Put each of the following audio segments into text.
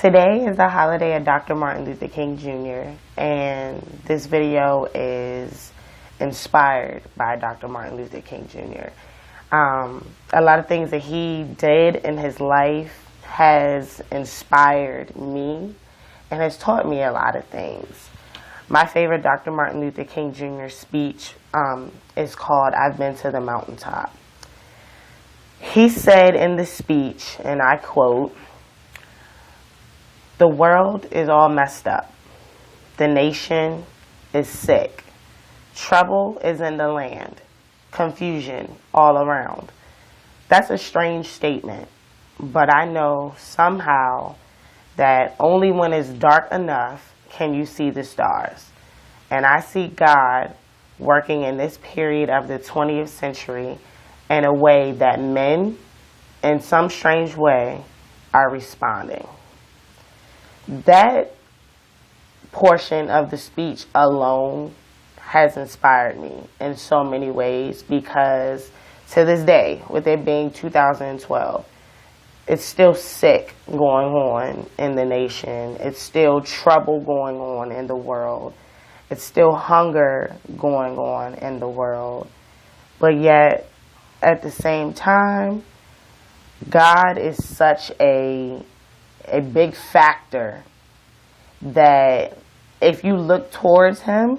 Today is the holiday of Dr. Martin Luther King Jr., and this video is inspired by Dr. Martin Luther King Jr. A lot of things that he did in his life has inspired me and has taught me a lot of things. My favorite Dr. Martin Luther King Jr. speech is called "I've Been to the Mountaintop." He said in the speech, and I quote, "The world is all messed up. The nation is sick. Trouble is in the land. Confusion all around." That's a strange statement, but I know somehow that only when it's dark enough can you see the stars. And I see God working in this period of the 20th century in a way that men, in some strange way, are responding. That portion of the speech alone has inspired me in so many ways, because to this day, with it being 2012, it's still sick going on in the nation. It's still trouble going on in the world. It's still hunger going on in the world. But yet, at the same time, God is such a big factor that if you look towards him,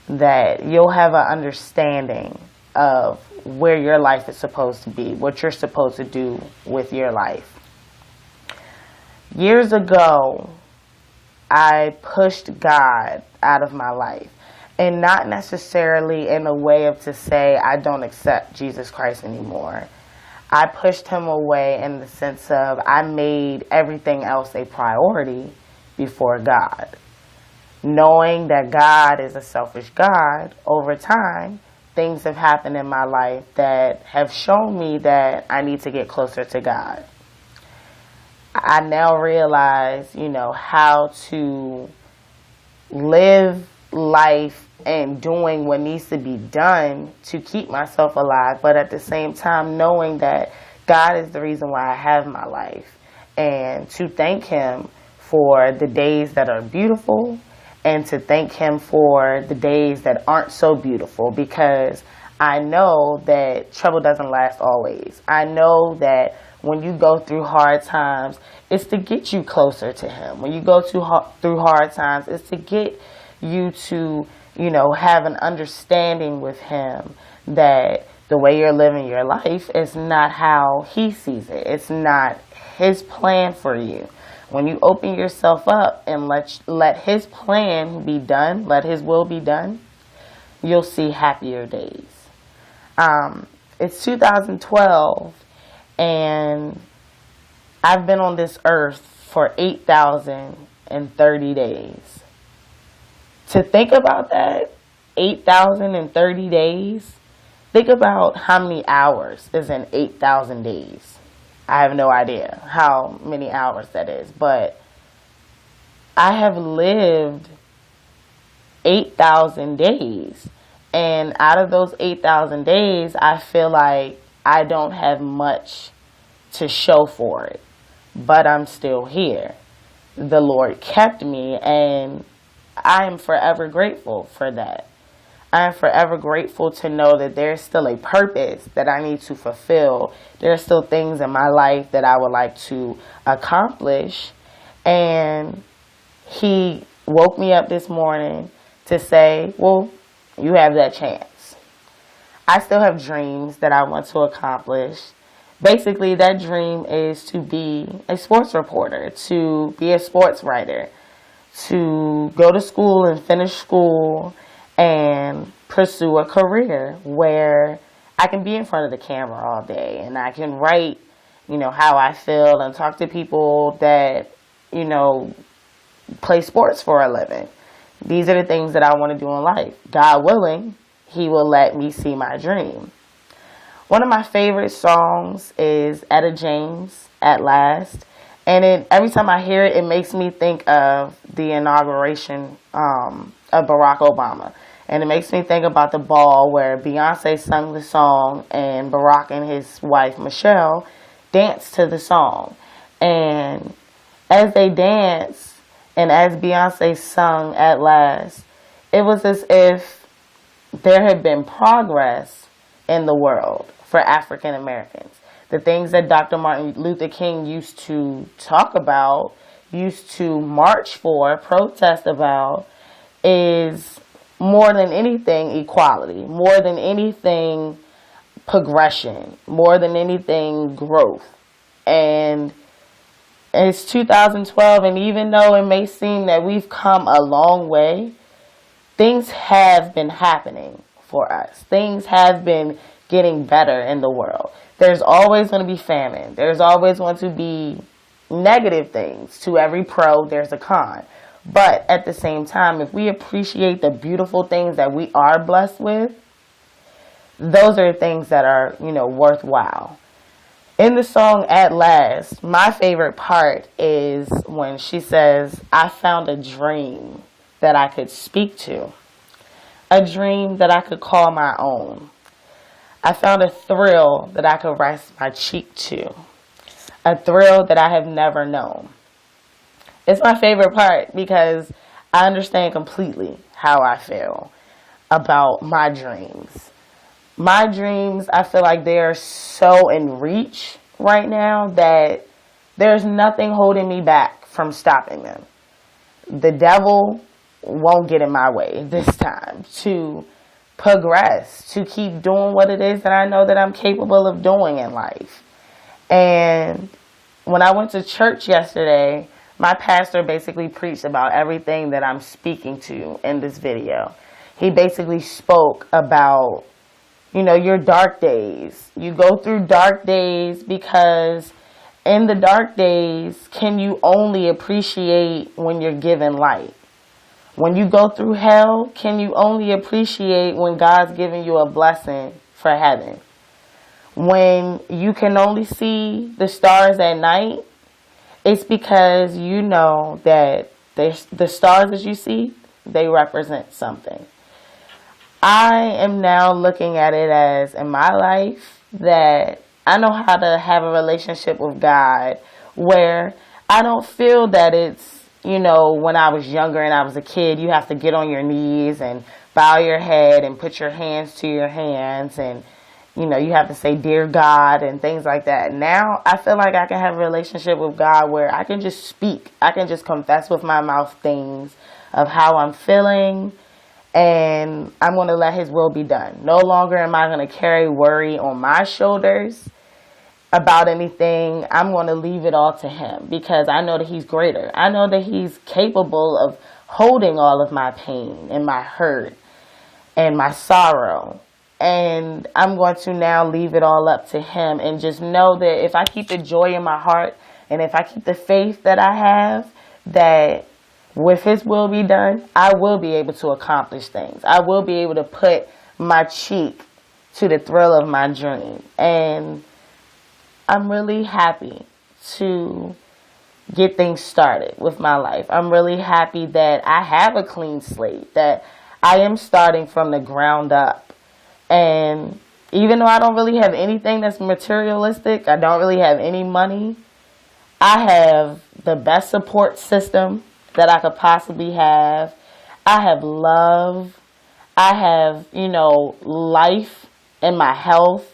that you'll have an understanding of where your life is supposed to be, what you're supposed to do with your life. Years ago, I pushed God out of my life, and not necessarily in a way of to say I don't accept Jesus Christ anymore. I pushed him away in the sense of I made everything else a priority before God. Knowing that God is a selfish God, over time, things have happened in my life that have shown me that I need to get closer to God. I now realize, how to live life and doing what needs to be done to keep myself alive, but at the same time knowing that God is the reason why I have my life, and to thank him for the days that are beautiful and to thank him for the days that aren't so beautiful, because I know that trouble doesn't last always. I know that when you go through hard times, it's to get you closer to him. When you go through hard times, it's to get you to have an understanding with him that the way you're living your life is not how he sees it. It's not his plan for you. When you open yourself up and let his plan be done, let his will be done, you'll see happier days. It's 2012, and I've been on this earth for 8,030 days. To think about that, 8,030 days, think about how many hours is in 8,000 days. I have no idea how many hours that is, but I have lived 8,000 days. And out of those 8,000 days, I feel like I don't have much to show for it, but I'm still here. The Lord kept me, and I am forever grateful for that. I am forever grateful to know that there's still a purpose that I need to fulfill. There are still things in my life that I would like to accomplish. And he woke me up this morning to say, well, you have that chance. I still have dreams that I want to accomplish. Basically, that dream is to be a sports reporter, to be a sports writer, to go to school and finish school and pursue a career where I can be in front of the camera all day and I can write, how I feel and talk to people that, play sports for a living. These are the things that I want to do in life. God willing, he will let me see my dream. One of my favorite songs is Etta James, At Last. And every time I hear it, it makes me think of the inauguration of Barack Obama. And it makes me think about the ball where Beyonce sung the song and Barack and his wife, Michelle, danced to the song. And as they danced and as Beyonce sung At Last, it was as if there had been progress in the world for African Americans. The things that Dr. Martin Luther King used to talk about, used to march for, protest about, is more than anything equality, more than anything progression, more than anything growth. And it's 2012, and even though it may seem that we've come a long way, things have been happening for us. Things have been getting better in the world. There's always going to be famine. There's always going to be negative things. To every pro, there's a con. But at the same time, if we appreciate the beautiful things that we are blessed with, those are things that are, worthwhile. In the song At Last, my favorite part is when she says, I found a dream that I could speak to, a dream that I could call my own. I found a thrill that I could rest my cheek to, a thrill that I have never known. It's my favorite part because I understand completely how I feel about my dreams. My dreams, I feel like they're so in reach right now that there's nothing holding me back from stopping them. The devil won't get in my way this time to progress, to keep doing what it is that I know that I'm capable of doing in life. And when I went to church yesterday, my pastor basically preached about everything that I'm speaking to in this video. He basically spoke about your dark days. You go through dark days because in the dark days, can you only appreciate when you're given light? When you go through hell, can you only appreciate when God's giving you a blessing for heaven? When you can only see the stars at night, it's because you know that the stars that you see, they represent something. I am now looking at it as, in my life, that I know how to have a relationship with God where I don't feel that it's, when I was younger and I was a kid, you have to get on your knees and bow your head and put your hands to your hands and, you have to say, Dear God, and things like that. Now, I feel like I can have a relationship with God where I can just speak. I can just confess with my mouth things of how I'm feeling, and I'm going to let His will be done. No longer am I going to carry worry on my shoulders about anything. I'm going to leave it all to Him because I know that He's greater. I know that He's capable of holding all of my pain and my hurt and my sorrow. And I'm going to now leave it all up to Him and just know that if I keep the joy in my heart and if I keep the faith that I have, that with His will be done, I will be able to accomplish things. I will be able to put my cheek to the thrill of my dream. And I'm really happy to get things started with my life. I'm really happy that I have a clean slate, that I am starting from the ground up. And even though I don't really have anything that's materialistic, I don't really have any money, I have the best support system that I could possibly have. I have love. I have, life and my health.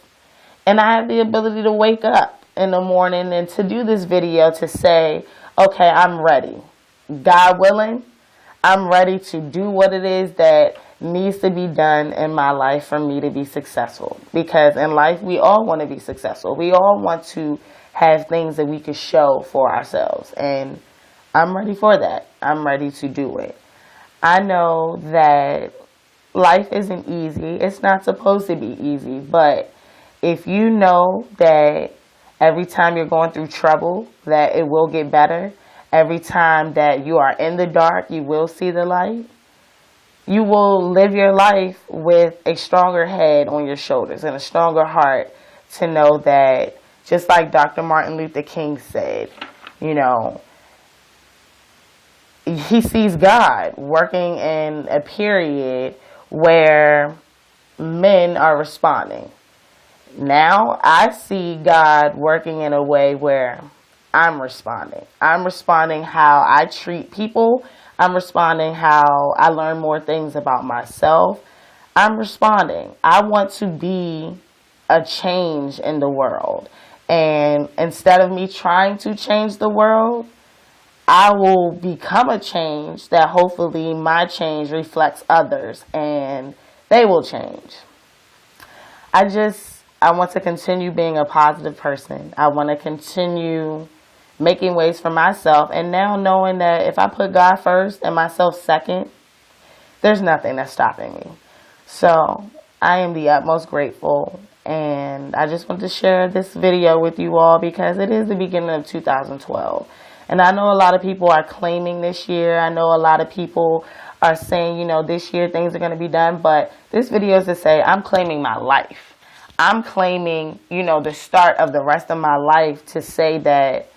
And I have the ability to wake up in the morning and to do this video to say, okay, I'm ready. God willing, I'm ready to do what it is that needs to be done in my life for me to be successful. Because in life, we all want to be successful. We all want to have things that we can show for ourselves. And I'm ready for that. I'm ready to do it. I know that life isn't easy. It's not supposed to be easy. But if you know that every time you're going through trouble, that it will get better, every time that you are in the dark, you will see the light, you will live your life with a stronger head on your shoulders and a stronger heart to know that, just like Dr. Martin Luther King said, he sees God working in a period where men are responding. Now I see God working in a way where I'm responding. I'm responding how I treat people. I'm responding how I learn more things about myself. I'm responding. I want to be a change in the world. And instead of me trying to change the world, I will become a change that hopefully my change reflects others and they will change. I want to continue being a positive person. I want to continue making ways for myself. And now knowing that if I put God first and myself second, there's nothing that's stopping me. So I am the utmost grateful. And I just want to share this video with you all because it is the beginning of 2012. And I know a lot of people are claiming this year. I know a lot of people are saying, you know, this year things are going to be done. But this video is to say I'm claiming my life. I'm claiming, you know, the start of the rest of my life to say that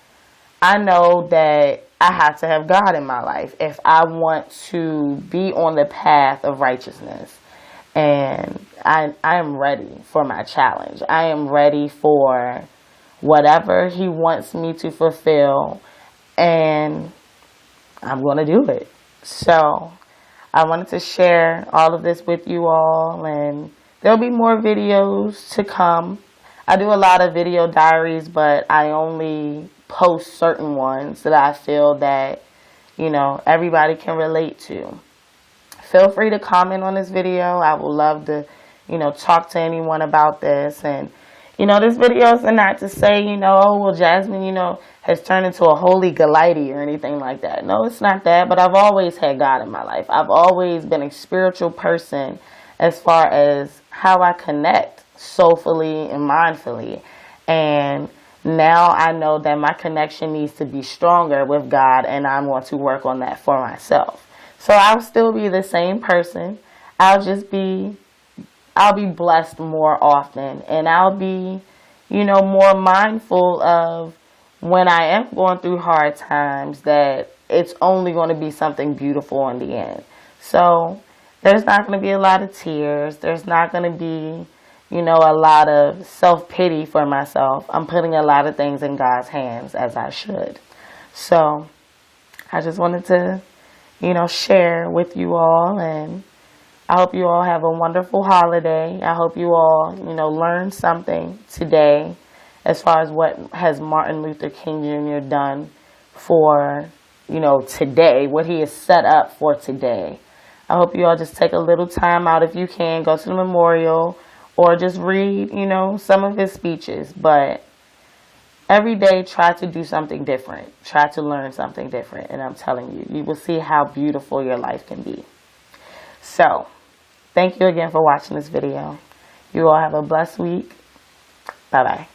I know that I have to have God in my life if I want to be on the path of righteousness. And I am ready for my challenge. I am ready for whatever He wants me to fulfill. And I'm going to do it. So I wanted to share all of this with you all. And there'll be more videos to come. I do a lot of video diaries, but I only post certain ones that I feel that, you know, everybody can relate to. Feel free to comment on this video. I would love to, you know, talk to anyone about this. And, you know, this video is not to say, you know, oh, well, Jasmine, you know, has turned into a holy Galite or anything like that. No, it's not that. But I've always had God in my life. I've always been a spiritual person as far as how I connect soulfully and mindfully. And now I know that my connection needs to be stronger with God, and I'm going to work on that for myself. So I'll still be the same person. I'll be blessed more often, and I'll be, you know, more mindful of when I am going through hard times that it's only going to be something beautiful in the end. So there's not going to be a lot of tears. There's not going to be, you know, a lot of self-pity for myself. I'm putting a lot of things in God's hands, as I should. So I just wanted to, you know, share with you all, and I hope you all have a wonderful holiday. I hope you all, you know, learn something today as far as what has Martin Luther King Jr. done for, you know, today, what he has set up for today. I hope you all just take a little time out if you can, go to the memorial or just read, you know, some of his speeches. But every day, try to do something different. Try to learn something different. And I'm telling you, you will see how beautiful your life can be. So, thank you again for watching this video. You all have a blessed week. Bye-bye.